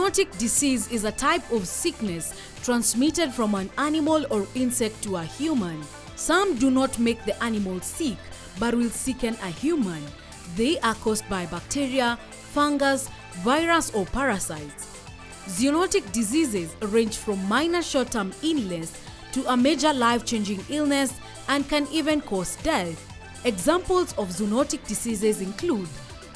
Zoonotic disease is a type of sickness transmitted from an animal or insect to a human. Some do not make the animal sick, but will sicken a human. They are caused by bacteria, fungus, virus or parasites. Zoonotic diseases range from minor short-term illness to a major life-changing illness and can even cause death. Examples of zoonotic diseases include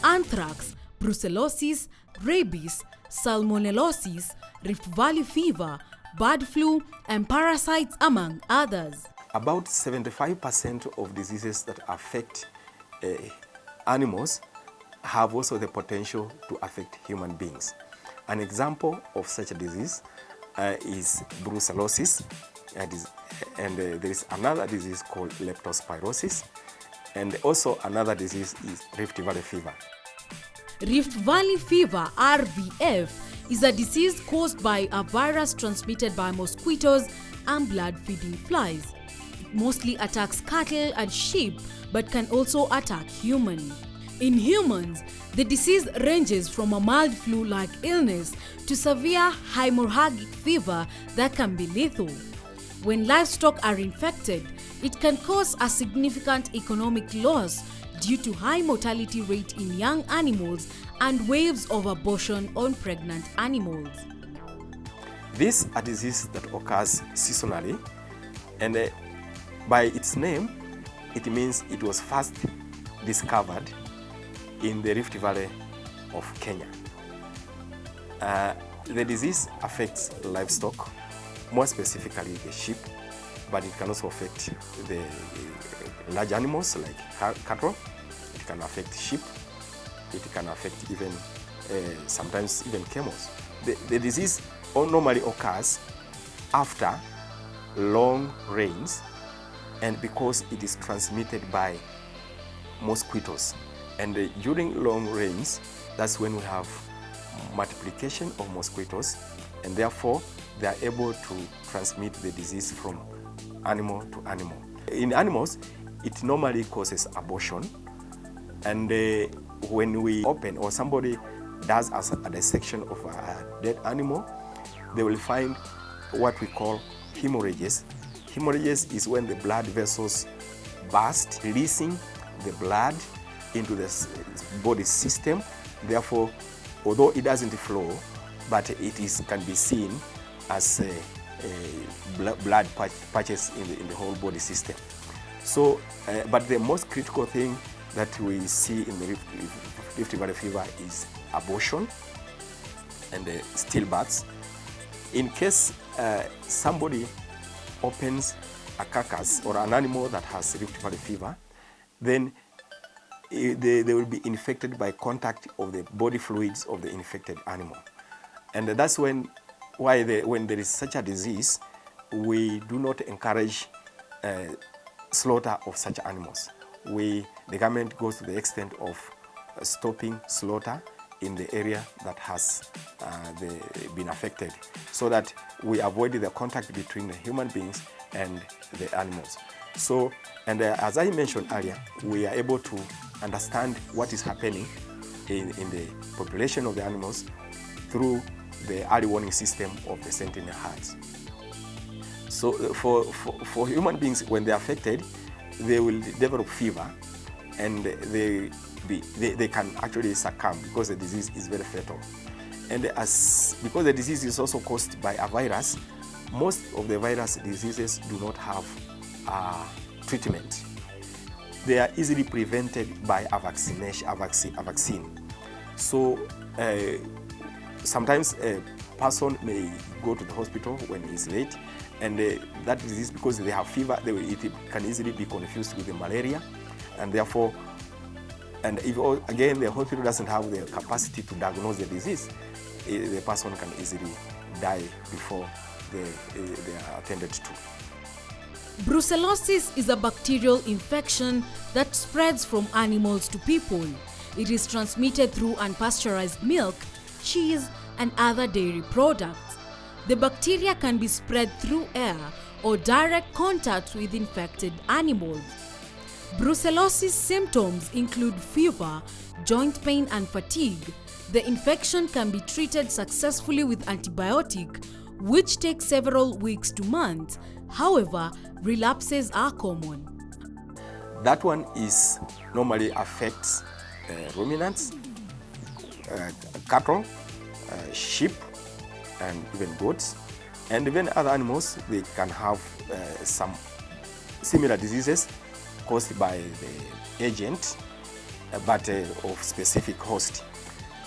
anthrax, brucellosis, rabies, salmonellosis, Rift Valley fever, bird flu, and parasites, among others. About 75% of diseases that affect animals have also the potential to affect human beings. An example of such a disease is brucellosis, and there is another disease called leptospirosis, and also another disease is Rift Valley fever. Rift Valley fever, RVF, is a disease caused by a virus transmitted by mosquitoes and blood-feeding flies. It mostly attacks cattle and sheep, but can also attack humans. In humans, the disease ranges from a mild flu-like illness to severe hemorrhagic fever that can be lethal. When livestock are infected, it can cause a significant economic loss due to high mortality rate in young animals and waves of abortion on pregnant animals. This is a disease that occurs seasonally, and by its name, it means it was first discovered in the Rift Valley of Kenya. The disease affects livestock, more specifically the sheep, but it can also affect the large animals like cattle. It can affect sheep. It can affect even sometimes even camels. The disease normally occurs after long rains, and because it is transmitted by mosquitoes. And during long rains, that's when we have multiplication of mosquitoes, and therefore they are able to transmit the disease from animal to animal. In animals, it normally causes abortion, and when we open or somebody does a dissection of a dead animal, they will find what we call hemorrhages. Hemorrhages is when the blood vessels burst, releasing the blood into the body system. Therefore, although it doesn't flow, but can be seen as blood patches in the whole body system. So, but the most critical thing that we see in the Rift Valley fever is abortion and stillbirths. In case somebody opens a carcass or an animal that has Rift Valley fever, then they will be infected by contact of the body fluids of the infected animal. And that's when there is such a disease, we do not encourage slaughter of such animals. The government goes to the extent of stopping slaughter in the area that has been affected, so that we avoid the contact between the human beings and the animals. So, and as I mentioned earlier, we are able to understand what is happening in the population of the animals through the early warning system of the sentinel herds. So for human beings, when they're affected, they will develop fever, and they can actually succumb because the disease is very fatal. And because the disease is also caused by a virus, most of the virus diseases do not have treatment. They are easily prevented by a vaccine. So sometimes a person may go to the hospital when he's late, and that disease, because they have fever, it can easily be confused with the malaria, and therefore, and if again the hospital doesn't have the capacity to diagnose the disease, the person can easily die before they are attended to. Brucellosis is a bacterial infection that spreads from animals to people. It is transmitted through unpasteurized milk, cheese, and other dairy products. The bacteria can be spread through air or direct contact with infected animals. Brucellosis symptoms include fever, joint pain and fatigue, the infection can be treated successfully with antibiotic, which takes several weeks to months. However, relapses are common. That one is normally affects ruminants, cattle, sheep, and even goats, and even other animals. They can have some similar diseases caused by the agent, but of specific host.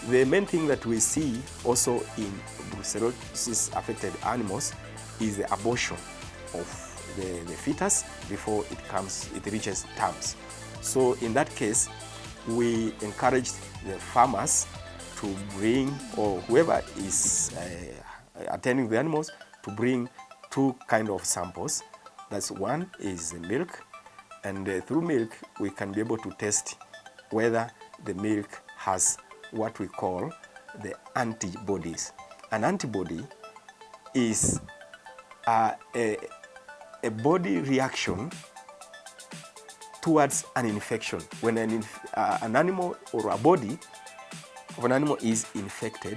The main thing that we see also in brucellosis affected animals is the abortion of the fetus before it reaches terms. So in that case, we encourage the farmers to bring, or whoever is attending the animals, to bring two kind of samples. That's one is milk, and through milk we can be able to test whether the milk has what we call the antibodies. An antibody is a body reaction towards an infection. When an animal or a body of an animal is infected,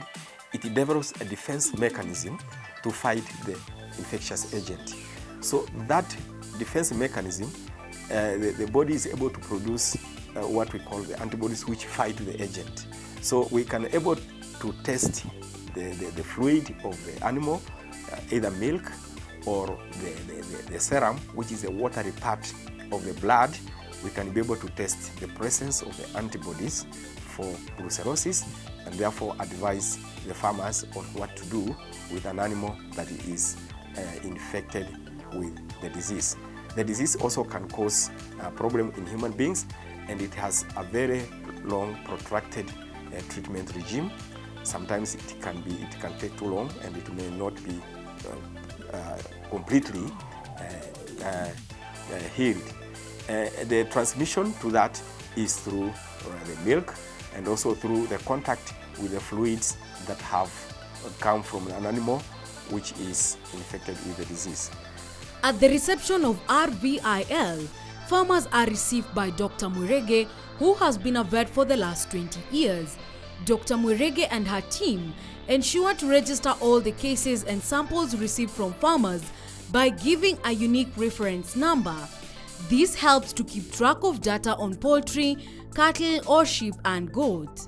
it develops a defense mechanism to fight the infectious agent. So that defense mechanism, the body is able to produce what we call the antibodies, which fight the agent. So we can able to test the fluid of the animal, either milk or the serum, which is a watery part of the blood. We can be able to test the presence of the antibodies for brucellosis, and therefore advise the farmers on what to do with an animal that is infected with the disease. The disease also can cause a problem in human beings, and it has a very long, protracted treatment regime. Sometimes it can take too long, and it may not be completely healed. The transmission to that is through the milk, and also through the contact with the fluids that have come from an animal which is infected with the disease. At the reception of RVIL, farmers are received by Dr. Mwirege, who has been a vet for the last 20 years. Dr. Mwirege and her team ensure to register all the cases and samples received from farmers by giving a unique reference number. This helps to keep track of data on poultry, cattle, or sheep and goats.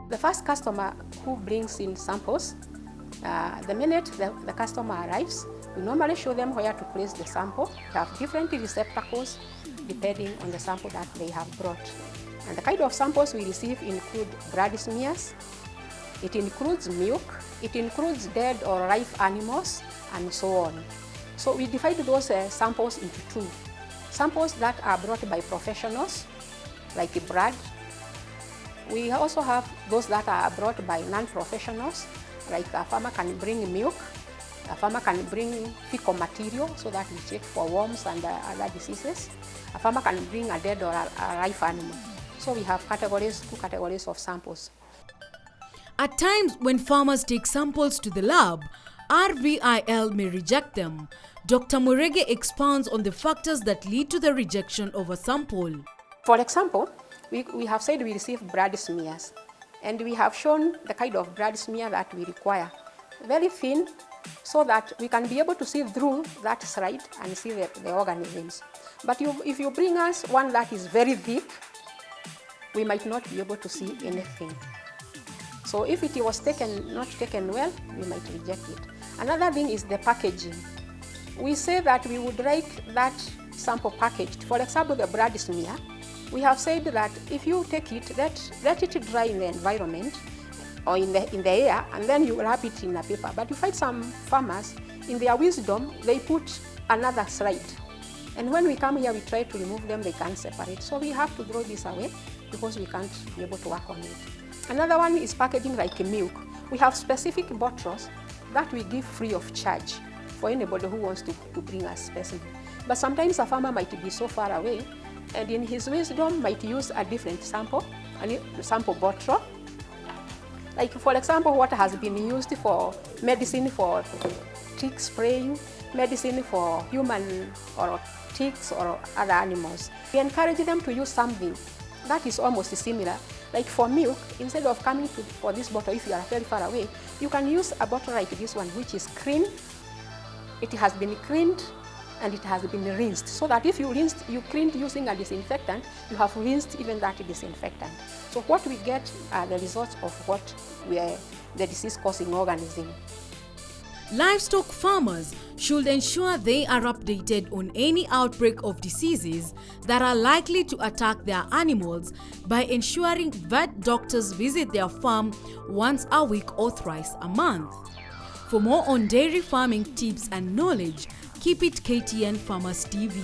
The first customer who brings in samples, the minute the customer arrives, we normally show them where to place the sample. We have different receptacles depending on the sample that they have brought. And the kind of samples we receive include blood smears, it includes milk, it includes dead or live animals, and so on. So we divide those samples into two. Samples that are brought by professionals, like blood. We also have those that are brought by non-professionals, like a farmer can bring milk, a farmer can bring fecal material so that we check for worms and other diseases. A farmer can bring a dead or a live animal. So we have two categories of samples. At times when farmers take samples to the lab, RVIL may reject them. Dr. Mwirege expounds on the factors that lead to the rejection of a sample. For example, we have said we receive blood smears, and we have shown the kind of blood smear that we require. Very thin, so that we can be able to see through that slide and see the organisms. But if you bring us one that is very thick, we might not be able to see anything. So if it was not taken well, we might reject it. Another thing is the packaging. We say that we would like that sample packaged. For example, the blood smear, we have said that if you take it, let it dry in the environment or in the air, and then you wrap it in a paper. But you find some farmers, in their wisdom, they put another slide. And when we come here, we try to remove them, they can't separate. So we have to throw this away because we can't be able to work on it. Another one is packaging like milk. We have specific bottles that we give free of charge for anybody who wants to bring us specimen. But sometimes a farmer might be so far away, and in his wisdom might use a different sample, a sample bottle. Like for example, what has been used for medicine for tick spraying, medicine for human or ticks or other animals. We encourage them to use something that is almost similar, Like for milk, instead of coming for this bottle, if you are very far away, you can use a bottle like this one, which is clean. It has been cleaned and it has been rinsed, so that if you cleaned using a disinfectant, you have rinsed even that disinfectant. So what we get are the results of what the disease-causing organism. Livestock farmers should ensure they are updated on any outbreak of diseases that are likely to attack their animals by ensuring vet doctors visit their farm once a week or thrice a month. For more on dairy farming tips and knowledge, keep it KTN Farmers TV.